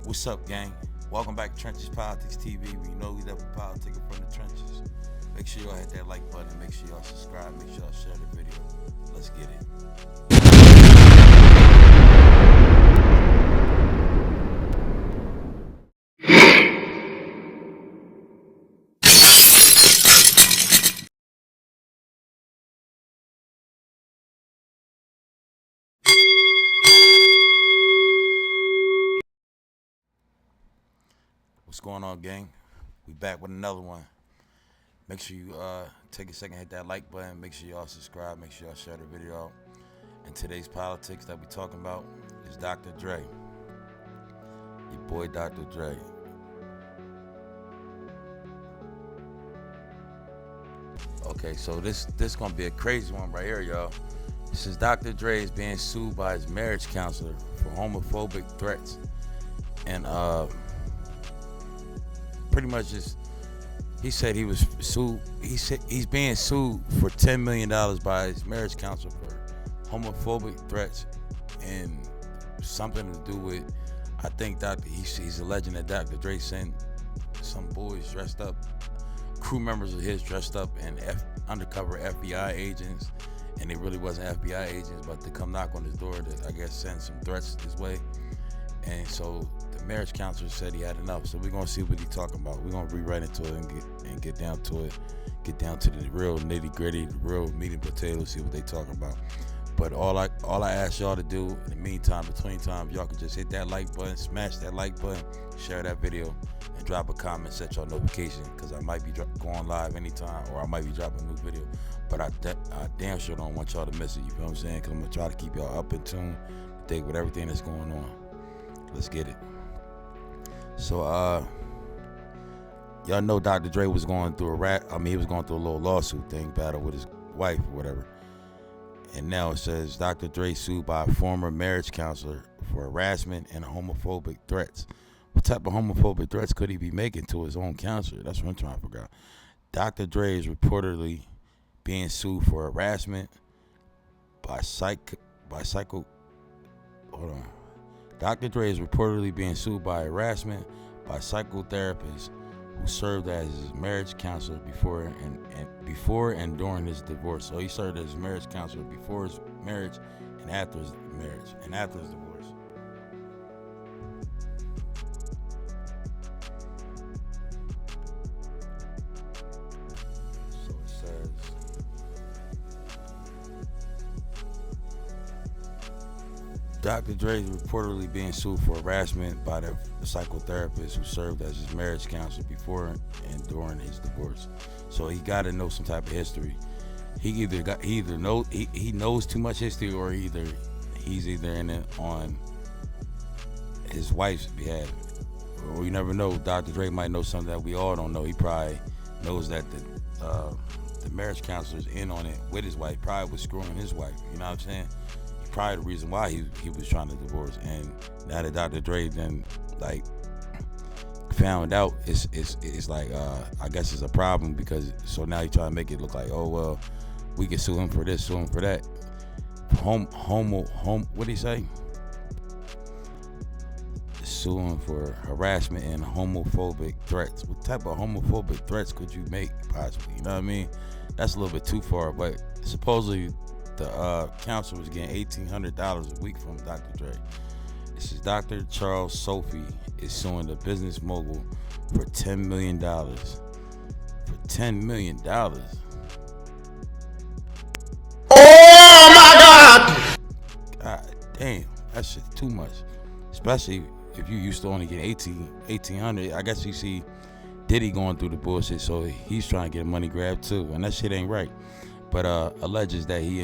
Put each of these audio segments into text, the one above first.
What's up, gang? Welcome back to Trenches Politics TV. We know we love politicking from the trenches. Make sure y'all hit that like button. Make sure y'all subscribe. Make sure y'all share the video. Let's get it. What's going on, gang? We back with another one. Make sure you take a second, hit that like button. Make sure y'all subscribe. Make sure y'all share the video out. And today's politics that we're talking about is Dr. Dre. Your boy Dr. Dre. Okay, so this gonna be a crazy one right here, y'all. This is Dr. Dre is being sued by his marriage counselor for homophobic threats. And pretty much just he said he was sued. He said he's being sued for $10 million by his marriage counselor for homophobic threats and something to do with, I think he's alleging that Dr. Dre sent some boys dressed up, crew members of his dressed up in undercover FBI agents, and they really wasn't FBI agents, but to come knock on his door to, I guess, send some threats his way. And so the marriage counselor said he had enough. So we're gonna see what he's talking about. We're gonna read right into it and get down to it, get down to the real nitty gritty, the real meat and potatoes, see what they talking about. But all I ask y'all to do in the meantime, between times, y'all can just hit that like button, smash that like button, share that video, and drop a comment, set y'all notification, because I might be going live anytime, or I might be dropping a new video. But I damn sure don't want y'all to miss it. You know what I'm saying? Because I'm gonna try to keep y'all up in tune today with everything that's going on. Let's get it. So, y'all know Dr. Dre was going through he was going through a little lawsuit thing, battle with his wife or whatever. And now it says Dr. Dre sued by a former marriage counselor for harassment and homophobic threats. What type of homophobic threats could he be making to his own counselor? That's what I'm trying to figure out. Dr. Dre is reportedly being sued for harassment Dr. Dre is reportedly being sued by harassment by psychotherapists who served as his marriage counselor before and during his divorce. So he served as his marriage counselor before his marriage and after his marriage and after his divorce. So it says, Dr. Dre is reportedly being sued for harassment by the psychotherapist who served as his marriage counselor before and during his divorce. So he got to know some type of history. He knows too much history, or he's in it on his wife's behalf. Or you never know. Dr. Dre might know something that we all don't know. He probably knows that the marriage counselor's in on it with his wife. Probably was screwing his wife. You know what I'm saying? Probably the reason why he was trying to divorce. And now that Dr. Dre then found out, it's like I guess it's a problem, because so now he trying to make it look like, oh well, we can sue him for this, sue him for that. What did he say? Sue him for harassment and homophobic threats. What type of homophobic threats could you make possibly? You know what I mean? That's a little bit too far, but supposedly the counselor was getting $1,800 a week from Dr. Dre. This is Dr. Charles Sophy is suing the business mogul for $10 million. For $10 million. Oh my God! God damn, that shit too much. Especially if you used to only get $1,800. I guess you see Diddy going through the bullshit, so he's trying to get a money grab too, and that shit ain't right. But alleges that he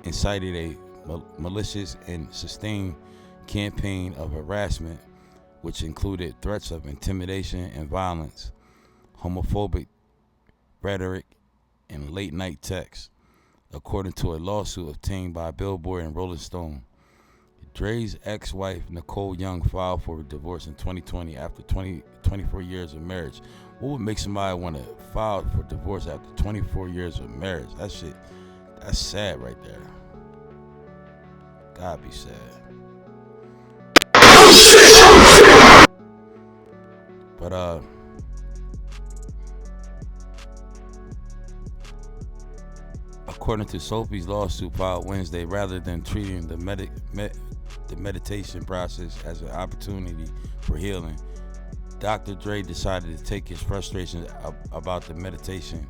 incited a malicious and sustained campaign of harassment, which included threats of intimidation and violence, homophobic rhetoric, and late-night texts, according to a lawsuit obtained by Billboard and Rolling Stone. Dre's ex-wife, Nicole Young, filed for divorce in 2020 after 24 years of marriage. What would make somebody want to file for divorce after 24 years of marriage? That's sad right there. Gotta be sad. According to Sophy's lawsuit filed Wednesday, rather than treating the meditation process as an opportunity for healing, Dr. Dre decided to take his frustrations about the meditation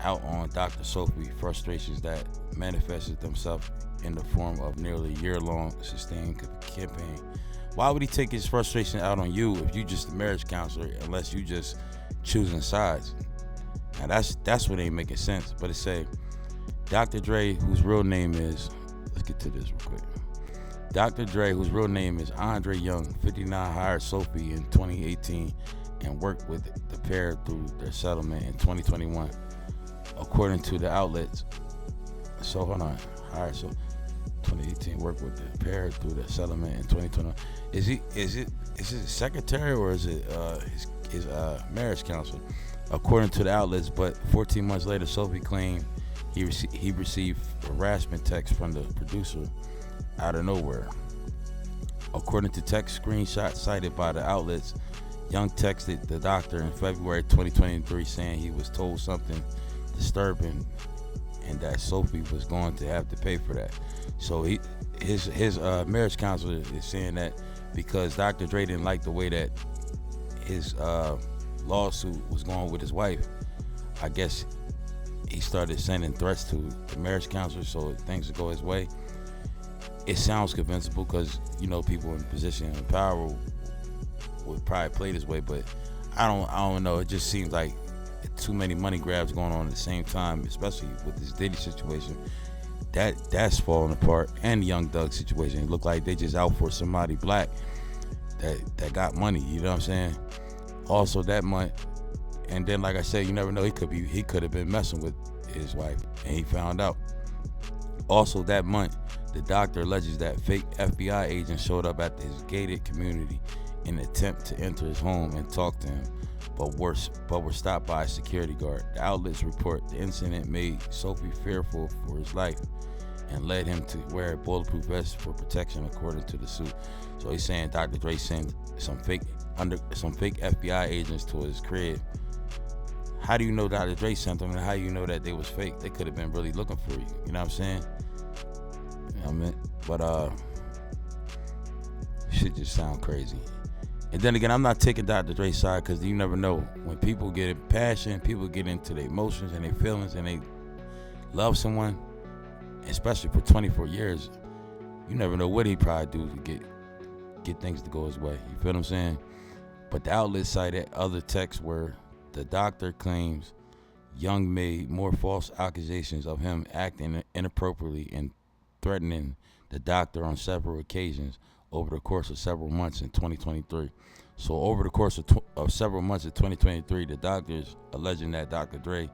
out on Dr. Sophy, frustrations that manifested themselves in the form of nearly year-long sustained campaign. Why would he take his frustration out on you if you just a marriage counselor, unless you just choosing sides? Now that's what ain't making sense. But it say Dr. Dre, whose real name is, let's get to this real quick. Dr. Dre, whose real name is Andre Young, 59, hired Sophy in 2018 and worked with the pair through their settlement in 2021. According to the outlets, hired 2018, worked with the pair through the settlement in 2021. Is it his secretary or is it his marriage counselor? According to the outlets, but 14 months later, Sophy claimed he received harassment text from the producer out of nowhere. According to text screenshots cited by the outlets, Young texted the doctor in February 2023 saying he was told something disturbing and that Sophy was going to have to pay for that. So his marriage counselor is saying that because Dr. Dre didn't like the way that his lawsuit was going with his wife, I guess he started sending threats to the marriage counselor so things would go his way. It sounds convincible because, you know, people in position of power would probably play this way, but I don't know. It just seems like too many money grabs going on at the same time, especially with this Diddy situation. That's falling apart, and the Young Thug situation. It looked like they just out for somebody black that got money. You know what I'm saying? Also that month, and then like I said, you never know. He could have been messing with his wife, and he found out. Also that month, the doctor alleges that fake FBI agents showed up at his gated community in an attempt to enter his home and talk to him, but were stopped by a security guard. The outlets report the incident made Sophy fearful for his life and led him to wear a bulletproof vest for protection, according to the suit. So he's saying Dr. Dre sent some fake FBI agents to his crib. How do you know Dr. Dre sent them, and how do you know that they was fake? They could have been really looking for you. You know what I'm saying? You know what I mean? But shit just sound crazy. And then again, I'm not taking Dr. Dre's side because you never know. When people get in passion, people get into their emotions and their feelings, and they love someone, especially for 24 years, you never know what he probably do to get things to go his way. You feel what I'm saying? But the outlet cited other texts where the doctor claims Young made more false accusations of him acting inappropriately and threatening the doctor on several occasions over the course of several months in 2023. So over the course of several months of 2023, the doctors alleging that Dr. Dre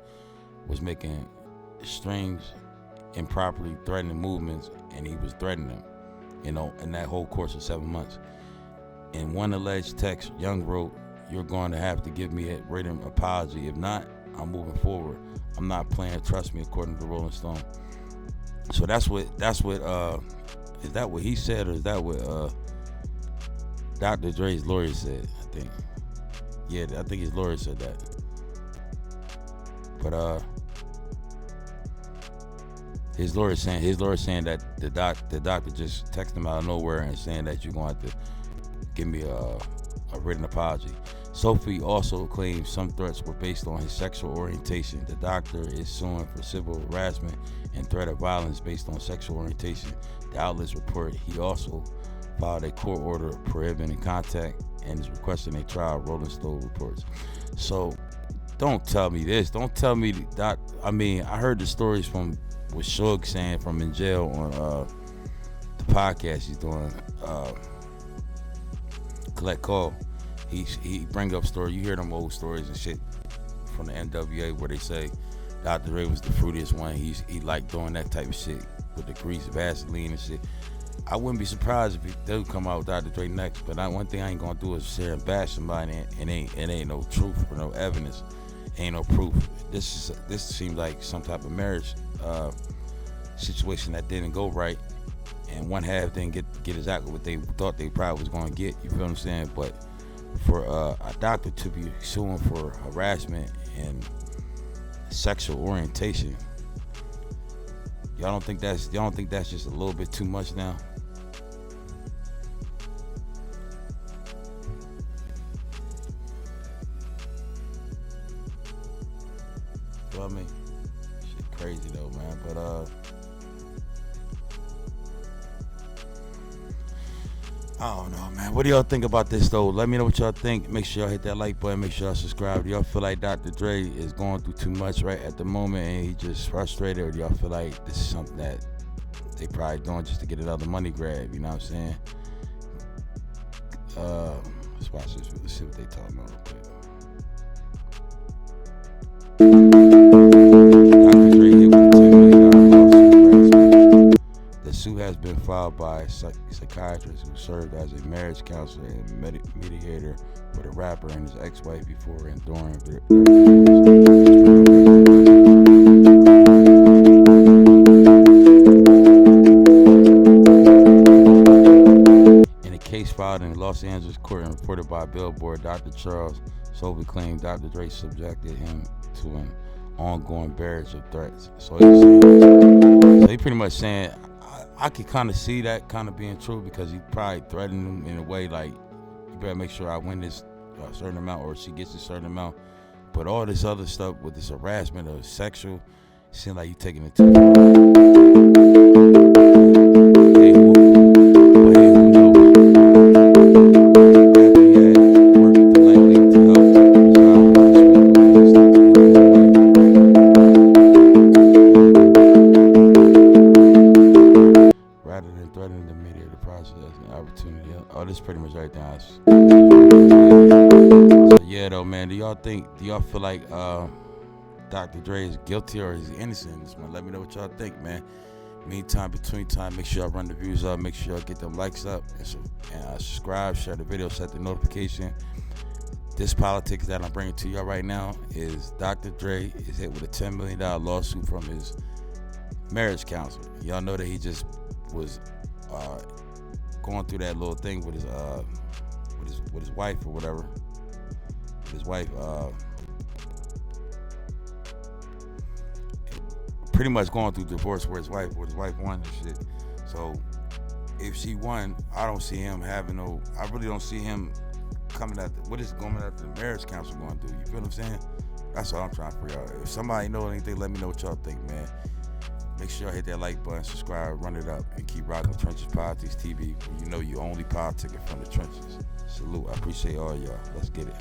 was making strange, improperly threatening movements, and he was threatening them, you know, in that whole course of 7 months. In one alleged text, Young wrote, "You're going to have to give me a written apology. If not, I'm moving forward. I'm not playing, trust me," according to Rolling Stone. So that's what is that what he said, or is that what Dr. Dre's lawyer said? I think. Yeah, I think his lawyer said that. But his lawyer saying that the doctor just texted him out of nowhere and saying that you're going to have to give me a written apology. Sophy also claims some threats were based on his sexual orientation. The doctor is suing for civil harassment and threat of violence based on sexual orientation. The outlets report he also filed a court order prohibiting contact and is requesting a trial, Rolling Stone reports. So don't tell me this. Don't tell me that. I mean, I heard the stories with Suge saying from in jail on the podcast he's doing, Collect Call. He bring up stories. You hear them old stories and shit from the NWA where they say Dr. Dre was the fruitiest one. He liked doing that type of shit with the grease, Vaseline and shit. I wouldn't be surprised if they would come out with Dr. Dre next. But one thing I ain't gonna do is sit here and bash somebody and it ain't no truth or no evidence, ain't no proof. This seems like some type of marriage situation that didn't go right, and one half didn't get exactly what they thought they probably was gonna get. You feel what I'm saying? But for a doctor to be suing for harassment and sexual orientation, Y'all don't think that's just a little bit too much now? You know what I mean? Shit crazy though, man. But I don't know, man. What do y'all think about this though? Let me know what y'all think. Make sure y'all hit that like button. Make sure y'all subscribe. Do y'all feel like Dr. Dre is going through too much right at the moment and he just frustrated, or do y'all feel like this is something that they probably doing just to get another money grab? You know what I'm saying? Let's watch this. Let's see what they talking about real quick. Dr. Dre hit with a $10 million lawsuit for harassment. The suit has been filed by a psychiatrist who served as a marriage counselor and mediator for the rapper and his ex-wife before and during their in a case filed in Los Angeles court and reported by Billboard, Dr. Charles Sophy claimed Dr. Dre subjected him to an ongoing barrage of threats. So he pretty much saying, I could kind of see that kind of being true, because he probably threatened him in a way like, you better make sure I win this certain amount, or she gets a certain amount. But all this other stuff with this harassment or sexual, it seems like you taking it too far. Threatening to mediate the process and opportunity. Oh, this is pretty much everything else. So yeah, though, man. Do y'all feel like Dr. Dre is guilty or is he innocent in this one? Let me know what y'all think, man. Meantime, between time, make sure y'all run the views up, make sure y'all get them likes up, and subscribe, share the video, set the notification. This politics that I'm bringing to y'all right now is Dr. Dre is hit with a $10 million lawsuit from his marriage counselor. Y'all know that he just was going through that little thing with his wife or whatever. His wife pretty much going through divorce where his wife won and shit. So if she won, I don't see him having no. I really don't see him coming after what is going after the marriage counsel going to do. You feel what I'm saying? That's all I'm trying to figure out. If somebody know anything, let me know what y'all think, man. Make sure y'all hit that like button, subscribe, run it up, and keep rocking Trenches Politics TV. You know you only politicking from the trenches. Salute. I appreciate all y'all. Let's get it.